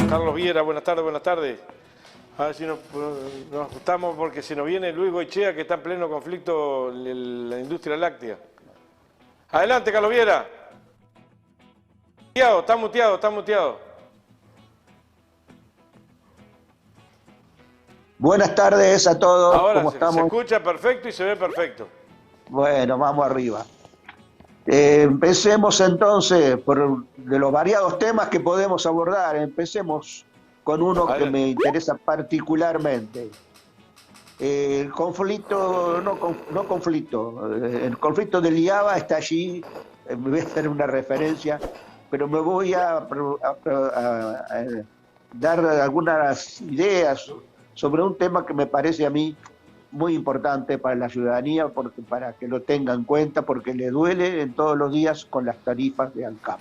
Carlos Viera, buenas tardes, buenas tardes. A ver si nos ajustamos porque se nos viene Luis Goichea, que está en pleno conflicto en la industria láctea. Adelante, Carlos Viera. Está muteado, está muteado. Buenas tardes a todos. Ahora ¿Cómo estamos? se escucha perfecto y se ve perfecto. Bueno, vamos arriba. Empecemos entonces por de los variados temas que podemos abordar. Empecemos con uno Adelante. que me interesa particularmente. El conflicto, el conflicto del IABA está allí. Voy a hacer una referencia, pero me voy a dar algunas ideas sobre un tema que me parece a mí muy importante para la ciudadanía, para que lo tenga en cuenta, porque le duele en todos los días con las tarifas de ANCAP.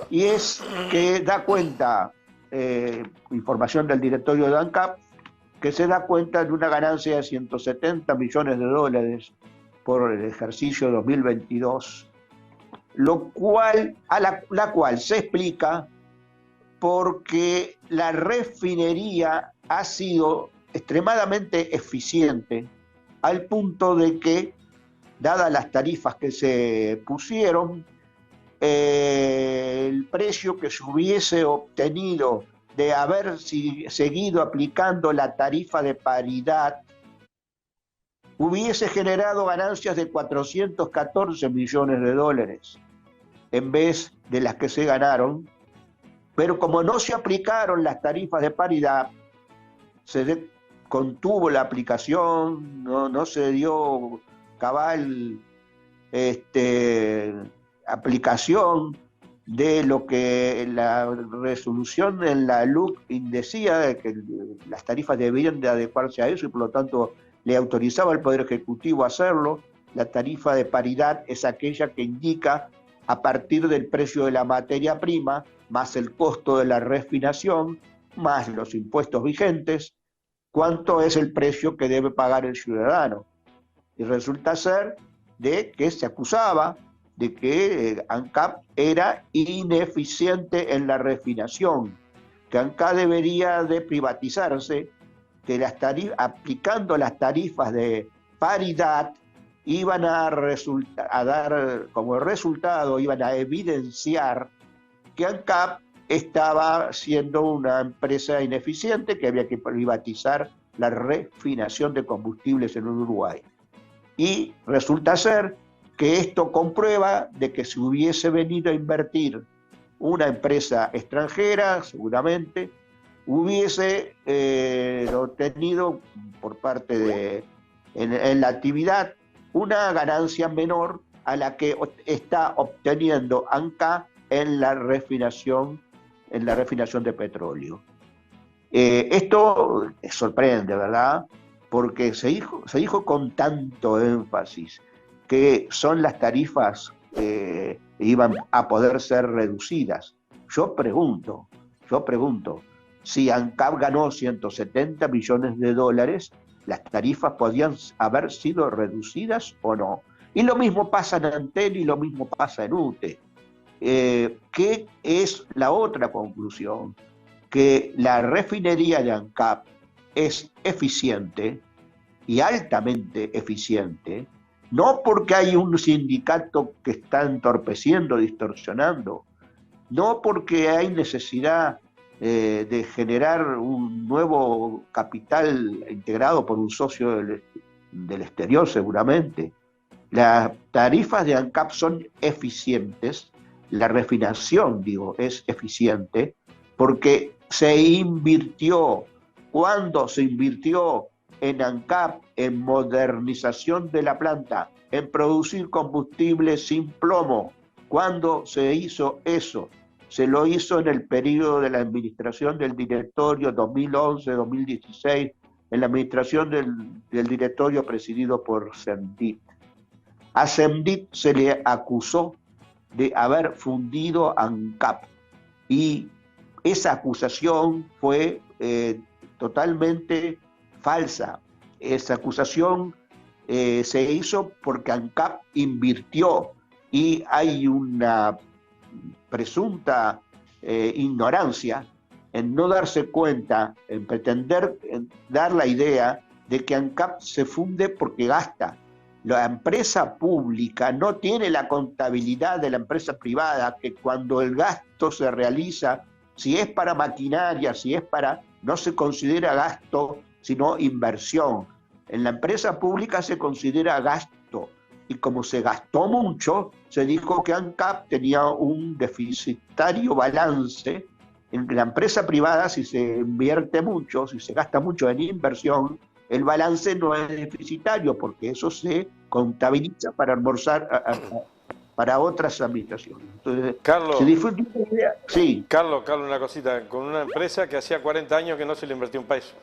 Y es que da cuenta, información del directorio de ANCAP, que se da cuenta de una ganancia de 170 millones de dólares por el ejercicio 2022, la cual se explica porque la refinería ha sido extremadamente eficiente al punto de que, dadas las tarifas que se pusieron, el precio que se hubiese obtenido de haber seguido aplicando la tarifa de paridad hubiese generado ganancias de 414 millones de dólares en vez de las que se ganaron. Pero como no se aplicaron las tarifas de paridad, se contuvo la aplicación, no se dio cabal aplicación de lo que la resolución en la LUC decía, de que las tarifas debían de adecuarse a eso y por lo tanto le autorizaba al Poder Ejecutivo a hacerlo. La tarifa de paridad es aquella que indica, a partir del precio de la materia prima, más el costo de la refinación, más los impuestos vigentes, cuánto es el precio que debe pagar el ciudadano. Y resulta ser de que se acusaba de que ANCAP era ineficiente en la refinación, que ANCAP debería de privatizarse, que aplicando las tarifas de paridad iban a dar como resultado, iban a evidenciar que ANCAP estaba siendo una empresa ineficiente, que había que privatizar la refinación de combustibles en Uruguay. Y resulta ser que esto comprueba de que si hubiese venido a invertir una empresa extranjera, seguramente hubiese obtenido por parte de en la actividad una ganancia menor a la que está obteniendo ANCAP en la refinación de petróleo. Esto sorprende, ¿verdad? Porque se dijo con tanto énfasis que son las tarifas que iban a poder ser reducidas. Yo pregunto, si ANCAP ganó 170 millones de dólares, ¿las tarifas podían haber sido reducidas o no? Y lo mismo pasa en Antel y lo mismo pasa en UTE. ¿Qué es la otra conclusión? Que la refinería de ANCAP es eficiente y altamente eficiente, no porque hay un sindicato que está entorpeciendo, distorsionando, no porque hay necesidad de generar un nuevo capital integrado por un socio del exterior seguramente. Las tarifas de ANCAP son eficientes, la refinación, es eficiente, porque se invirtió. ¿Cuándo se invirtió en ANCAP? En modernización de la planta, en producir combustible sin plomo. ¿Cuándo se hizo eso? Se lo hizo en el periodo de la administración del directorio 2011-2016, en la administración del directorio presidido por Cemdit. A Cemdit se le acusó de haber fundido ANCAP y esa acusación fue totalmente falsa. Esa acusación se hizo porque ANCAP invirtió y hay una presunta ignorancia en no darse cuenta, en pretender dar la idea de que ANCAP se funde porque gasta. La empresa pública no tiene la contabilidad de la empresa privada, que cuando el gasto se realiza, si es para maquinaria, si es para, no se considera gasto, sino inversión. En la empresa pública se considera gasto, y como se gastó mucho, se dijo que ANCAP tenía un deficitario balance. En la empresa privada, si se invierte mucho, si se gasta mucho en inversión, el balance no es deficitario, porque eso se contabiliza para para otras administraciones. Entonces, Carlos, se disfruta una idea. Sí, Carlos, una cosita, con una empresa que hacía 40 años que no se le invirtió un peso.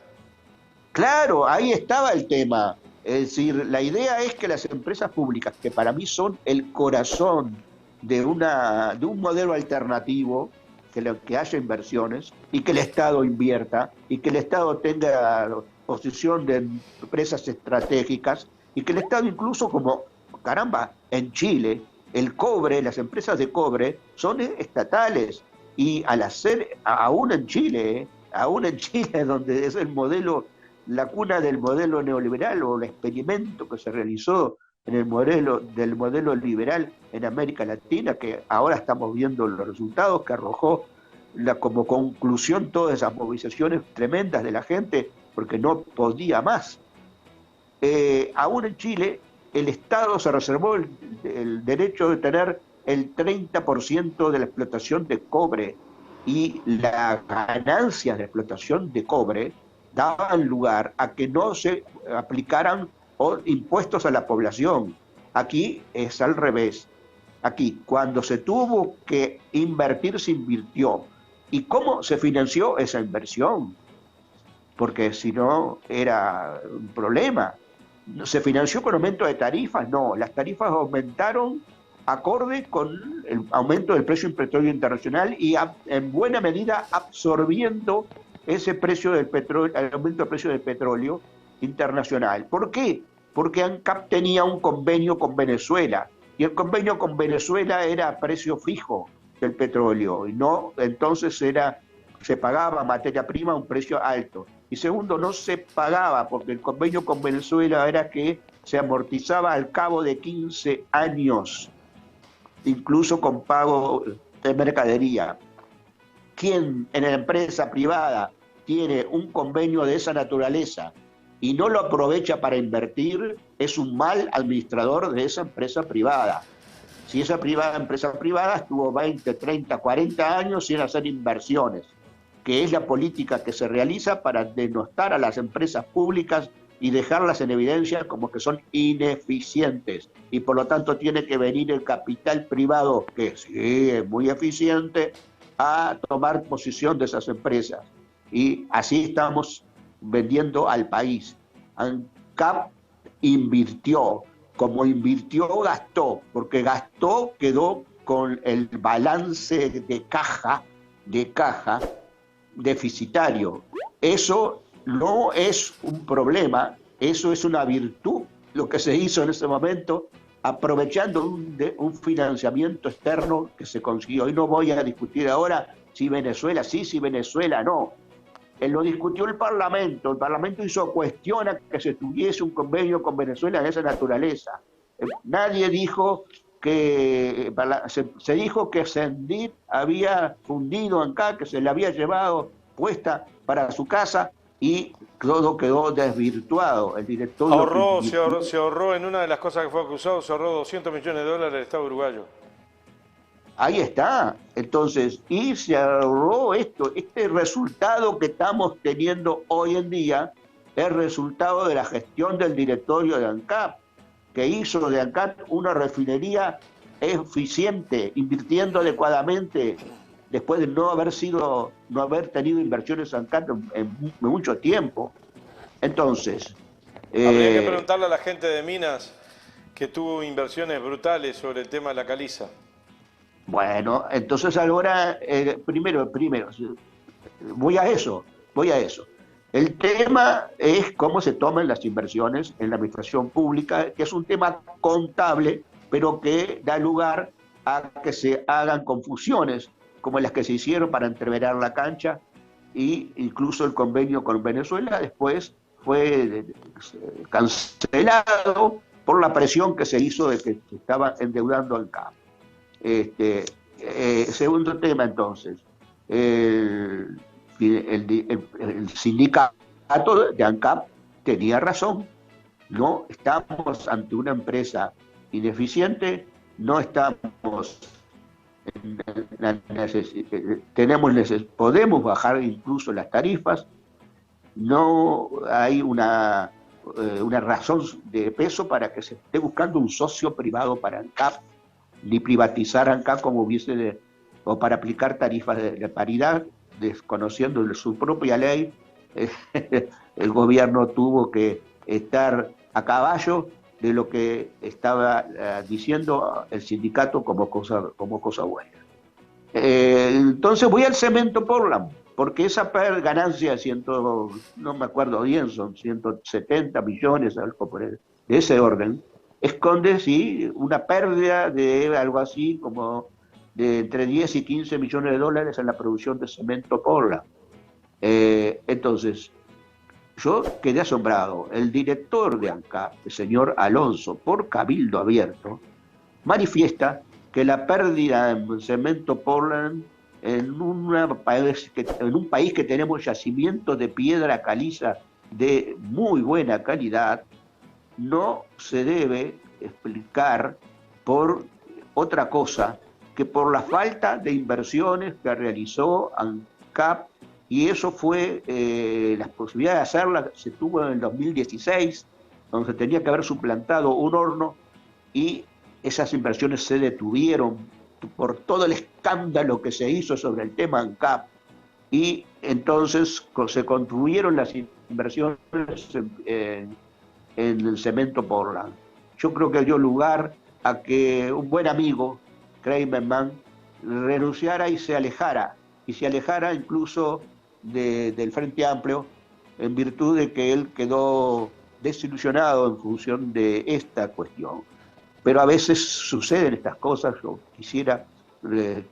claro, ahí estaba el tema. Es decir, la idea es que las empresas públicas, que para mí son el corazón de un modelo alternativo, que haya inversiones y que el Estado invierta y que el Estado tenga posición de empresas estratégicas y que el Estado incluso como, caramba, en Chile, el cobre, las empresas de cobre son estatales y al hacer, aún en Chile, donde es el modelo, la cuna del modelo neoliberal o el experimento que se realizó en el del modelo liberal en América Latina, que ahora estamos viendo los resultados que arrojó como conclusión todas esas movilizaciones tremendas de la gente, porque no podía más. Aún en Chile, el Estado se reservó el derecho de tener el 30% de la explotación de cobre, y las ganancias de explotación de cobre daban lugar a que no se aplicaran impuestos a la población. Aquí es al revés. Aquí, cuando se tuvo que invertir, se invirtió. ¿Y cómo se financió esa inversión? Porque si no, era un problema. ¿Se financió con aumento de tarifas? No, las tarifas aumentaron acorde con el aumento del precio del petróleo internacional y en buena medida absorbiendo ese precio del petróleo, el aumento del precio del petróleo internacional. ¿Por qué? Porque ANCAP tenía un convenio con Venezuela, y el convenio con Venezuela era a precio fijo del petróleo, y no, entonces se pagaba materia prima a un precio alto. Y segundo, no se pagaba, porque el convenio con Venezuela era que se amortizaba al cabo de 15 años, incluso con pago de mercadería. Quien en la empresa privada tiene un convenio de esa naturaleza y no lo aprovecha para invertir, es un mal administrador de esa empresa privada. Si esa empresa privada estuvo 20, 30, 40 años sin hacer inversiones, que es la política que se realiza para denostar a las empresas públicas y dejarlas en evidencia como que son ineficientes. Y por lo tanto tiene que venir el capital privado, que sí es muy eficiente, a tomar posición de esas empresas. Y así estamos vendiendo al país. ANCAP invirtió, como invirtió, gastó, porque gastó, quedó con el balance de caja deficitario. Eso no es un problema, eso es una virtud, lo que se hizo en ese momento, aprovechando un financiamiento externo que se consiguió. Y no voy a discutir ahora si Venezuela sí, si Venezuela no. Lo discutió el Parlamento hizo cuestión a que se tuviese un convenio con Venezuela de esa naturaleza. Nadie dijo que, se dijo que Sendir había fundido acá, que se le había llevado puesta para su casa, y todo quedó desvirtuado. El directorio se ahorró en una de las cosas que fue acusado, se ahorró $200 millones al Estado uruguayo. Ahí está. Entonces, y se ahorró este resultado que estamos teniendo hoy en día, es resultado de la gestión del directorio de ANCAP, que hizo de ANCAP una refinería eficiente, invirtiendo adecuadamente, después de no haber tenido inversiones ANCAP en mucho tiempo. Entonces, habría que preguntarle a la gente de Minas, que tuvo inversiones brutales sobre el tema de la caliza. Bueno, entonces ahora, primero, voy a eso. El tema es cómo se toman las inversiones en la administración pública, que es un tema contable, pero que da lugar a que se hagan confusiones, como las que se hicieron para entreverar la cancha, y incluso el convenio con Venezuela después fue cancelado por la presión que se hizo de que se estaba endeudando ANCAP. Segundo tema, entonces, el sindicato de ANCAP tenía razón. No estamos ante una empresa ineficiente, no estamos podemos bajar incluso las tarifas, no hay una razón de peso para que se esté buscando un socio privado para ANCAP, ni privatizar ANCAP como hubiese o para aplicar tarifas de paridad, desconociendo su propia ley. El gobierno tuvo que estar a caballo de lo que estaba diciendo el sindicato como cosa buena. Entonces voy al cemento Portland, porque esa ganancia, no me acuerdo bien, son 170 millones, algo de ese orden, esconde, sí, una pérdida de algo así como de entre 10 y 15 millones de dólares en la producción de cemento Portland. Entonces, yo quedé asombrado. El director de ANCAP, el señor Alonso, por cabildo abierto, manifiesta que la pérdida en cemento Portland en un país que tenemos yacimientos de piedra caliza de muy buena calidad, no se debe explicar por otra cosa que por la falta de inversiones que realizó ANCAP, y eso fue, la posibilidad de hacerla se tuvo en el 2016, donde se tenía que haber suplantado un horno, y esas inversiones se detuvieron por todo el escándalo que se hizo sobre el tema ANCAP, y entonces se construyeron las inversiones en el cemento Portland. Yo creo que dio lugar a que un buen amigo, Kramerman, renunciara y se alejara incluso del Frente Amplio, en virtud de que él quedó desilusionado en función de esta cuestión. Pero a veces suceden estas cosas. Yo quisiera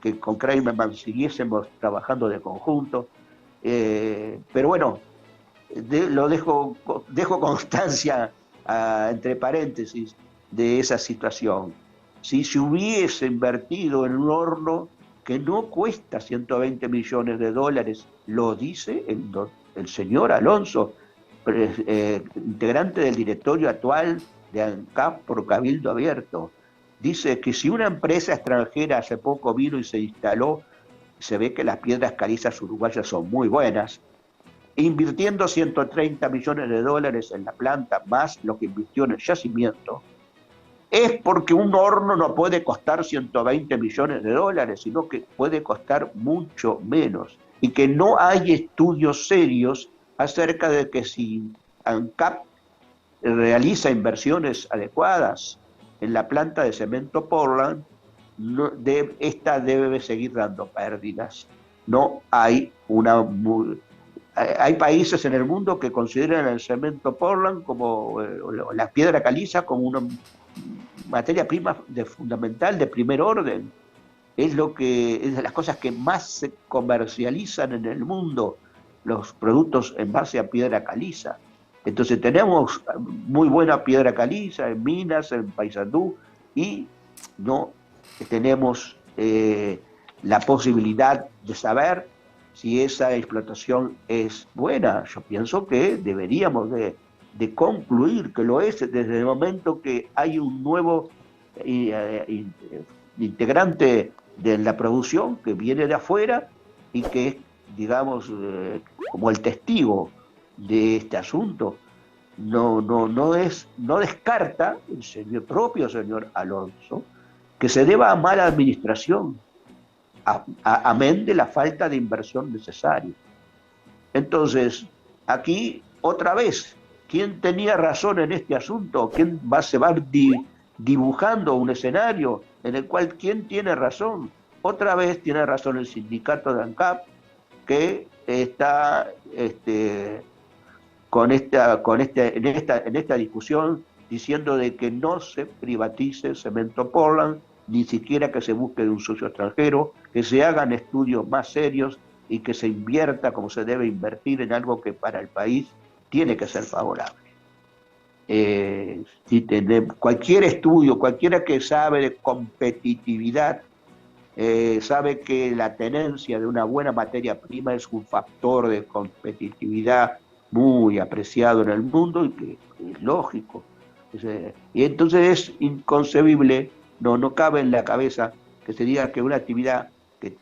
que con Kramerman siguiésemos trabajando de conjunto, pero bueno, lo dejo constancia entre paréntesis de esa situación. Si se hubiese invertido en un horno que no cuesta 120 millones de dólares, lo dice el señor Alonso, integrante del directorio actual de ANCAP por cabildo abierto. Dice que si una empresa extranjera hace poco vino y se instaló, se ve que las piedras calizas uruguayas son muy buenas, invirtiendo 130 millones de dólares en la planta, más lo que invirtió en el yacimiento, es porque un horno no puede costar 120 millones de dólares, sino que puede costar mucho menos, y que no hay estudios serios acerca de que si ANCAP realiza inversiones adecuadas en la planta de cemento Portland, esta debe seguir dando pérdidas. No hay hay países en el mundo que consideran el cemento Portland como la piedra caliza como una materia prima fundamental de primer orden. Es de las cosas que más se comercializan en el mundo, los productos en base a piedra caliza. Entonces tenemos muy buena piedra caliza en Minas, en Paysandú, y no tenemos la posibilidad de saber si esa explotación es buena. Yo pienso que deberíamos de concluir que lo es desde el momento que hay un nuevo integrante de la producción que viene de afuera y que es, digamos, como el testigo de este asunto. No descarta el propio señor Alonso que se deba a mala administración, amén de la falta de inversión necesaria. Entonces, aquí otra vez, ¿quién tenía razón en este asunto? ¿Quién se va dibujando un escenario en el cual quién tiene razón? Otra vez tiene razón el sindicato de ANCAP, que está en esta discusión diciendo de que no se privatice cemento Portland, ni siquiera que se busque de un socio extranjero, que se hagan estudios más serios y que se invierta como se debe invertir en algo que para el país tiene que ser favorable. Cualquier estudio, cualquiera que sabe de competitividad, sabe que la tenencia de una buena materia prima es un factor de competitividad muy apreciado en el mundo y que es lógico. Y entonces es inconcebible, no cabe en la cabeza que se diga que una actividad que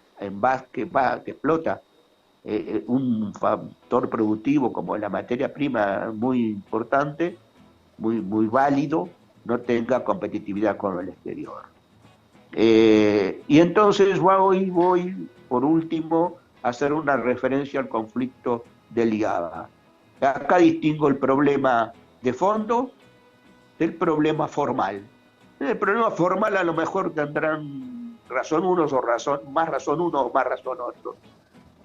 explota un factor productivo como la materia prima muy importante, muy válido, no tenga competitividad con el exterior. Y entonces voy, por último, a hacer una referencia al conflicto del IABA. Acá distingo el problema de fondo del problema formal. El problema formal a lo mejor tendrán razón unos o más razón uno o más razón otro,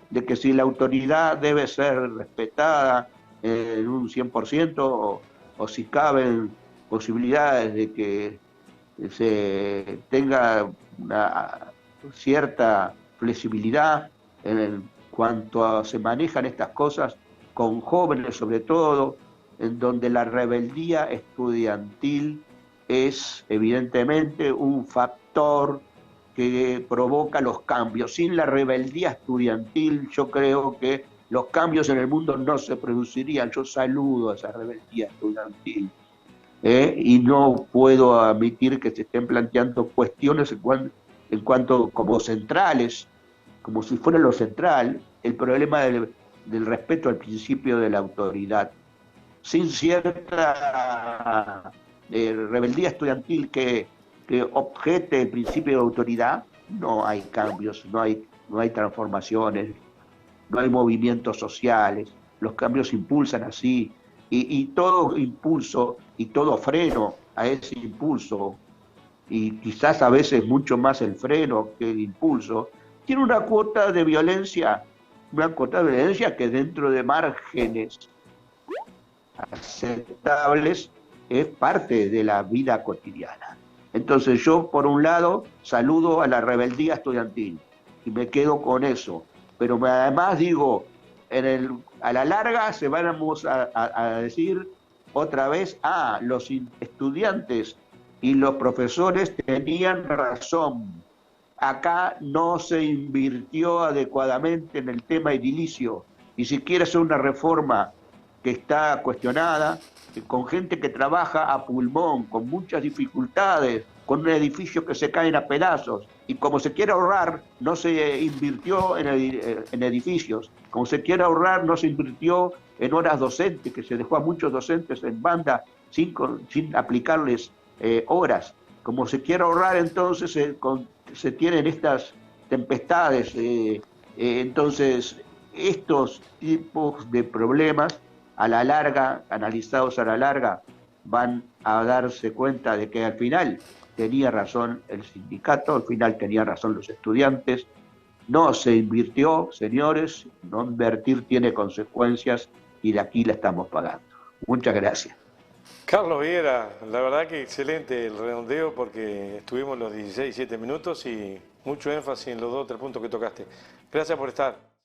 de que si la autoridad debe ser respetada en un 100% o si caben posibilidades de que se tenga una cierta flexibilidad en cuanto a se manejan estas cosas con jóvenes sobre todo, en donde la rebeldía estudiantil es evidentemente un factor que provoca los cambios. Sin la rebeldía estudiantil yo creo que los cambios en el mundo no se producirían. Yo saludo a esa rebeldía estudiantil. Y no puedo admitir que se estén planteando cuestiones en cuanto como centrales, como si fuera lo central, el problema del respeto al principio de la autoridad. Sin cierta rebeldía estudiantil que objete el principio de autoridad, no hay cambios, no hay transformaciones, no hay movimientos sociales, los cambios se impulsan así, y todo impulso y todo freno a ese impulso, y quizás a veces mucho más el freno que el impulso, tiene una cuota de violencia que dentro de márgenes aceptables es parte de la vida cotidiana. Entonces yo, por un lado, saludo a la rebeldía estudiantil y me quedo con eso, pero además digo, a la larga se vamos a decir otra vez, los estudiantes y los profesores tenían razón, acá no se invirtió adecuadamente en el tema edilicio, y si quiere hacer una reforma que está cuestionada, con gente que trabaja a pulmón, con muchas dificultades, con un edificio que se caen a pedazos, y como se quiere ahorrar, no se invirtió en edificios, como se quiere ahorrar, no se invirtió en horas docentes, que se dejó a muchos docentes en banda sin aplicarles horas, como se quiere ahorrar, entonces se tienen estas tempestades, entonces estos tipos de problemas a la larga, analizados a la larga, van a darse cuenta de que al final tenía razón el sindicato, al final tenía razón los estudiantes, no se invirtió, señores, no invertir tiene consecuencias y de aquí la estamos pagando. Muchas gracias. Carlos Viera, la verdad que excelente el redondeo porque estuvimos los 16, 17 minutos y mucho énfasis en los 2 o 3 puntos que tocaste. Gracias por estar.